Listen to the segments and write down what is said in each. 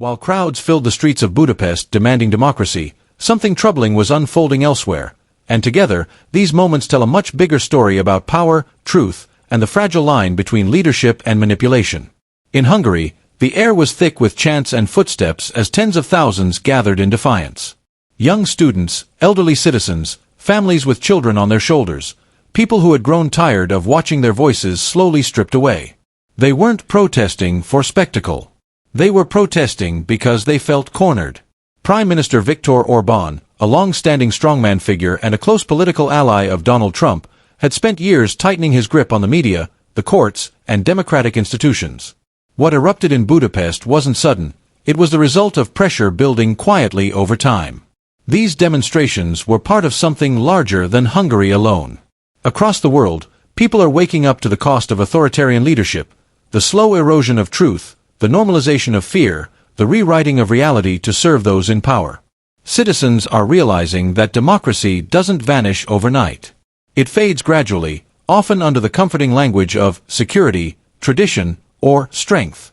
While crowds filled the streets of Budapest demanding democracy, something troubling was unfolding elsewhere, and together, these moments tell a much bigger story about power, truth, and the fragile line between leadership and manipulation. In Hungary, the air was thick with chants and footsteps as tens of thousands gathered in defiance. Young students, elderly citizens, families with children on their shoulders, people who had grown tired of watching their voices slowly stripped away. They weren't protesting for spectacle. They were protesting because they felt cornered. Prime Minister Viktor Orbán, a long-standing strongman figure and a close political ally of Donald Trump, had spent years tightening his grip on the media, the courts, and democratic institutions. What erupted in Budapest wasn't sudden, it was the result of pressure building quietly over time. These demonstrations were part of something larger than Hungary alone. Across the world, people are waking up to the cost of authoritarian leadership, the slow erosion of truth, the normalization of fear, the rewriting of reality to serve those in power. Citizens are realizing that democracy doesn't vanish overnight. It fades gradually, often under the comforting language of security, tradition, or strength.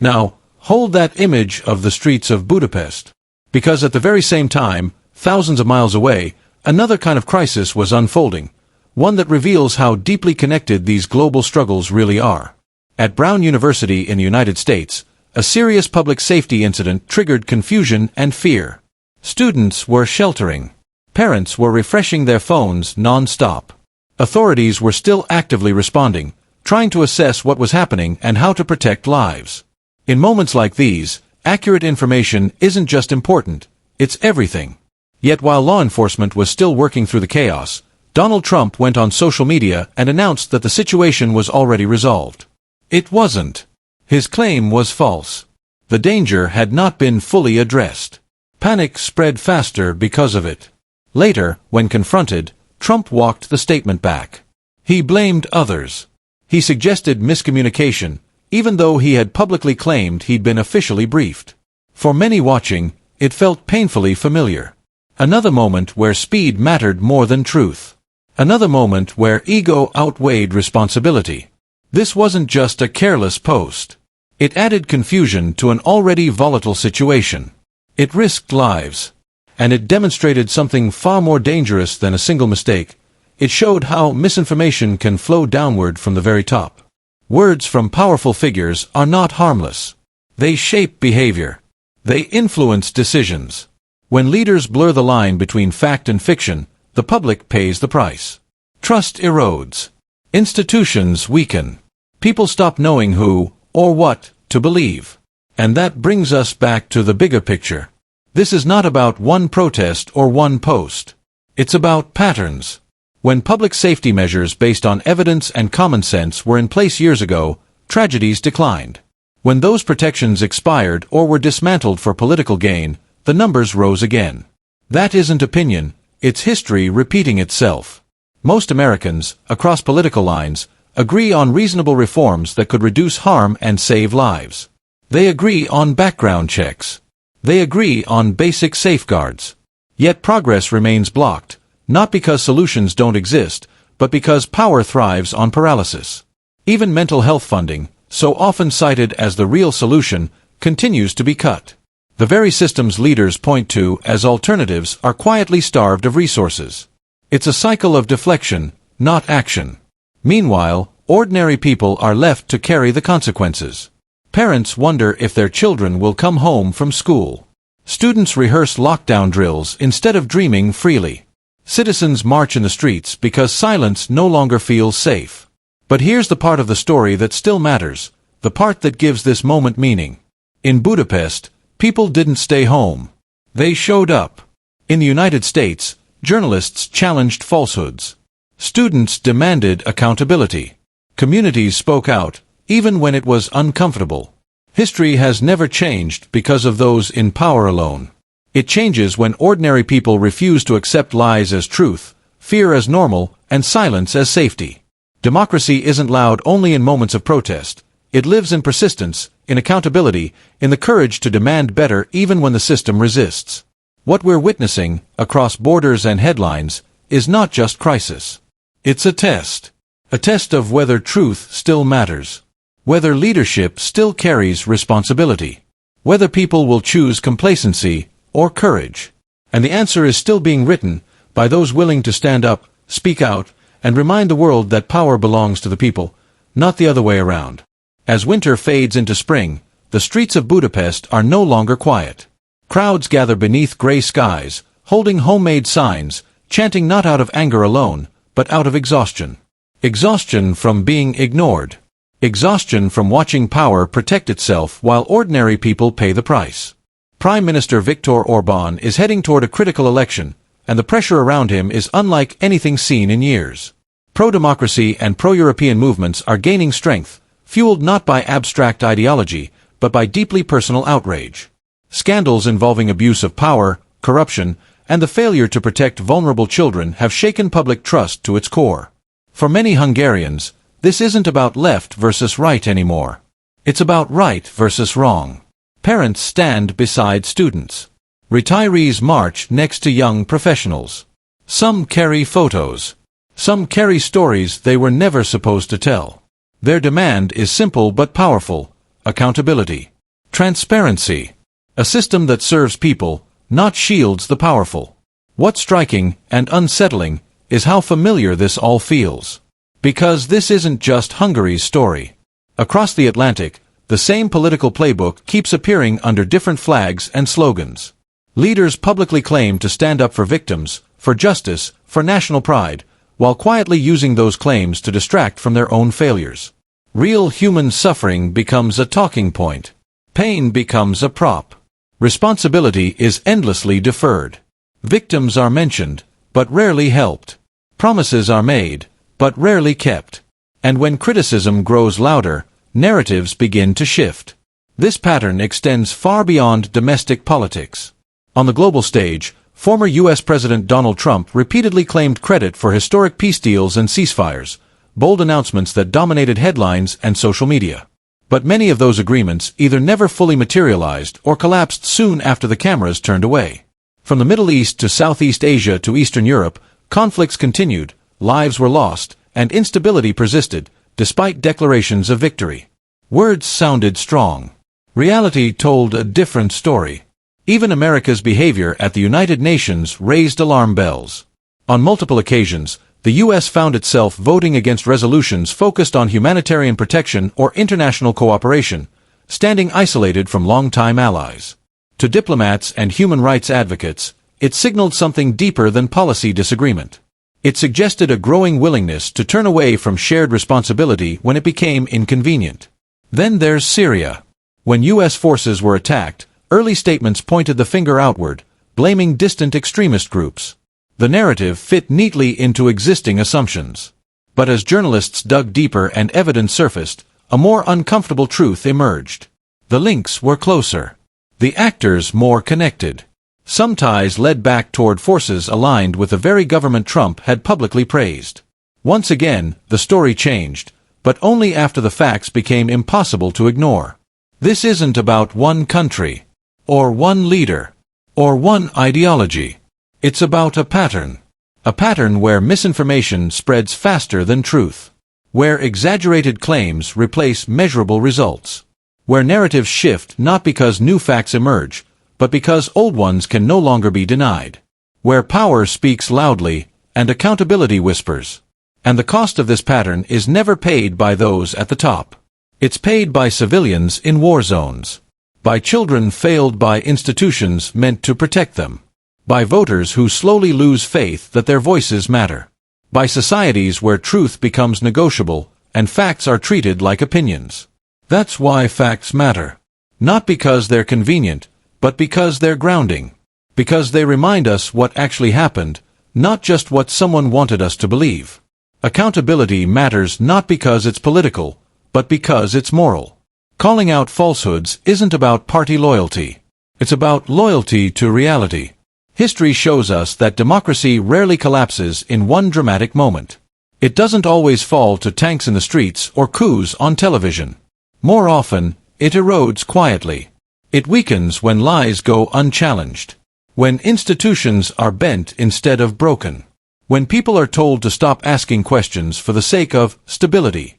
Now, hold that image of the streets of Budapest. Because at the very same time, thousands of miles away, another kind of crisis was unfolding, one that reveals how deeply connected these global struggles really are. At Brown University in the United States, a serious public safety incident triggered confusion and fear. Students were sheltering. Parents were refreshing their phones non-stop. Authorities were still actively responding, trying to assess what was happening and how to protect lives. In moments like these, accurate information isn't just important, it's everything. Yet while law enforcement was still working through the chaos, Donald Trump went on social media and announced that the situation was already resolved. It wasn't. His claim was false. The danger had not been fully addressed. Panic spread faster because of it. Later, when confronted, Trump walked the statement back. He blamed others. He suggested miscommunication, even though he had publicly claimed he'd been officially briefed. For many watching, it felt painfully familiar. Another moment where speed mattered more than truth. Another moment where ego outweighed responsibility. This wasn't just a careless post. It added confusion to an already volatile situation. It risked lives. And it demonstrated something far more dangerous than a single mistake. It showed how misinformation can flow downward from the very top. Words from powerful figures are not harmless. They shape behavior. They influence decisions. When leaders blur the line between fact and fiction, the public pays the price. Trust erodes. Institutions weaken. People stop knowing who, or what, to believe. And that brings us back to the bigger picture. This is not about one protest or one post. It's about patterns. When public safety measures based on evidence and common sense were in place years ago, tragedies declined. When those protections expired or were dismantled for political gain, the numbers rose again. That isn't opinion, it's history repeating itself. Most Americans, across political lines, agree on reasonable reforms that could reduce harm and save lives. They agree on background checks. They agree on basic safeguards. Yet progress remains blocked, not because solutions don't exist, but because power thrives on paralysis. Even mental health funding, so often cited as the real solution, continues to be cut. The very systems leaders point to as alternatives are quietly starved of resources. It's a cycle of deflection, not action. Meanwhile, ordinary people are left to carry the consequences. Parents wonder if their children will come home from school. Students rehearse lockdown drills instead of dreaming freely. Citizens march in the streets because silence no longer feels safe. But here's the part of the story that still matters, the part that gives this moment meaning. In Budapest, people didn't stay home. They showed up. In the United States, journalists challenged falsehoods. Students demanded accountability. Communities spoke out, even when it was uncomfortable. History has never changed because of those in power alone. It changes when ordinary people refuse to accept lies as truth, fear as normal, and silence as safety. Democracy isn't loud only in moments of protest. It lives in persistence, in accountability, in the courage to demand better even when the system resists. What we're witnessing, across borders and headlines, is not just crisis. It's a test. A test of whether truth still matters. Whether leadership still carries responsibility. whether people will choose complacency or courage. And the answer is still being written by those willing to stand up, speak out, and remind the world that power belongs to the people, not the other way around. As winter fades into spring, the streets of Budapest are no longer quiet. Crowds gather beneath gray skies, holding homemade signs, chanting not out of anger alone, but out of exhaustion. Exhaustion from being ignored. Exhaustion from watching power protect itself while ordinary people pay the price. Prime Minister Viktor Orbán is heading toward a critical election, and the pressure around him is unlike anything seen in years. Pro-democracy and pro-European movements are gaining strength, fueled not by abstract ideology, but by deeply personal outrage. Scandals involving abuse of power, corruption, and the failure to protect vulnerable children have shaken public trust to its core. For many Hungarians, this isn't about left versus right anymore. It's about right versus wrong. Parents stand beside students. Retirees march next to young professionals. Some carry photos. Some carry stories they were never supposed to tell. Their demand is simple but powerful: accountability. Transparency. A system that serves people, not shields the powerful. What's striking and unsettling is how familiar this all feels. Because this isn't just Hungary's story. Across the Atlantic, the same political playbook keeps appearing under different flags and slogans. Leaders publicly claim to stand up for victims, for justice, for national pride, while quietly using those claims to distract from their own failures. Real human suffering becomes a talking point. Pain becomes a prop. Responsibility is endlessly deferred. Victims are mentioned, but rarely helped. Promises are made, but rarely kept. And when criticism grows louder, narratives begin to shift. This pattern extends far beyond domestic politics. On the global stage, former U.S. President Donald Trump repeatedly claimed credit for historic peace deals and ceasefires, bold announcements that dominated headlines and social media. But many of those agreements either never fully materialized or collapsed soon after the cameras turned away. From the Middle East to Southeast Asia to Eastern Europe, conflicts continued, lives were lost, and instability persisted, despite declarations of victory. Words sounded strong. Reality told a different story. Even America's behavior at the United Nations raised alarm bells. On multiple occasions, the U.S. found itself voting against resolutions focused on humanitarian protection or international cooperation, standing isolated from longtime allies. To diplomats and human rights advocates, it signaled something deeper than policy disagreement. It suggested a growing willingness to turn away from shared responsibility when it became inconvenient. Then there's Syria. When U.S. forces were attacked, early statements pointed the finger outward, blaming distant extremist groups. The narrative fit neatly into existing assumptions. But as journalists dug deeper and evidence surfaced, a more uncomfortable truth emerged. The links were closer. The actors more connected. Some ties led back toward forces aligned with the very government Trump had publicly praised. Once again, the story changed, but only after the facts became impossible to ignore. This isn't about one country, or one leader, or one ideology. It's about a pattern. A pattern where misinformation spreads faster than truth. Where exaggerated claims replace measurable results. Where narratives shift not because new facts emerge, but because old ones can no longer be denied. Where power speaks loudly, and accountability whispers. And the cost of this pattern is never paid by those at the top. It's paid by civilians in war zones. By children failed by institutions meant to protect them. By voters who slowly lose faith that their voices matter. By societies where truth becomes negotiable, and facts are treated like opinions. That's why facts matter. Not because they're convenient, but because they're grounding. Because they remind us what actually happened, not just what someone wanted us to believe. Accountability matters not because it's political, but because it's moral. Calling out falsehoods isn't about party loyalty. It's about loyalty to reality. History shows us that democracy rarely collapses in one dramatic moment. It doesn't always fall to tanks in the streets or coups on television. More often, it erodes quietly. It weakens when lies go unchallenged. When institutions are bent instead of broken. When people are told to stop asking questions for the sake of stability.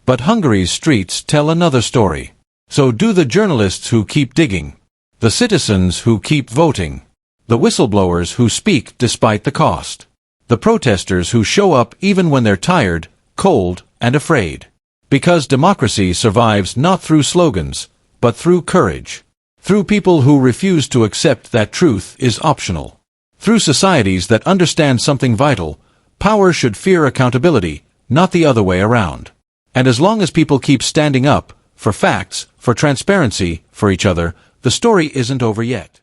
But Hungary's streets tell another story. So do the journalists who keep digging, the citizens who keep voting, the whistleblowers who speak despite the cost, the protesters who show up even when they're tired, cold, and afraid. Because democracy survives not through slogans, but through courage. Through people who refuse to accept that truth is optional. Through societies that understand something vital, power should fear accountability, not the other way around. And as long as people keep standing up, for facts, for transparency, for each other, the story isn't over yet.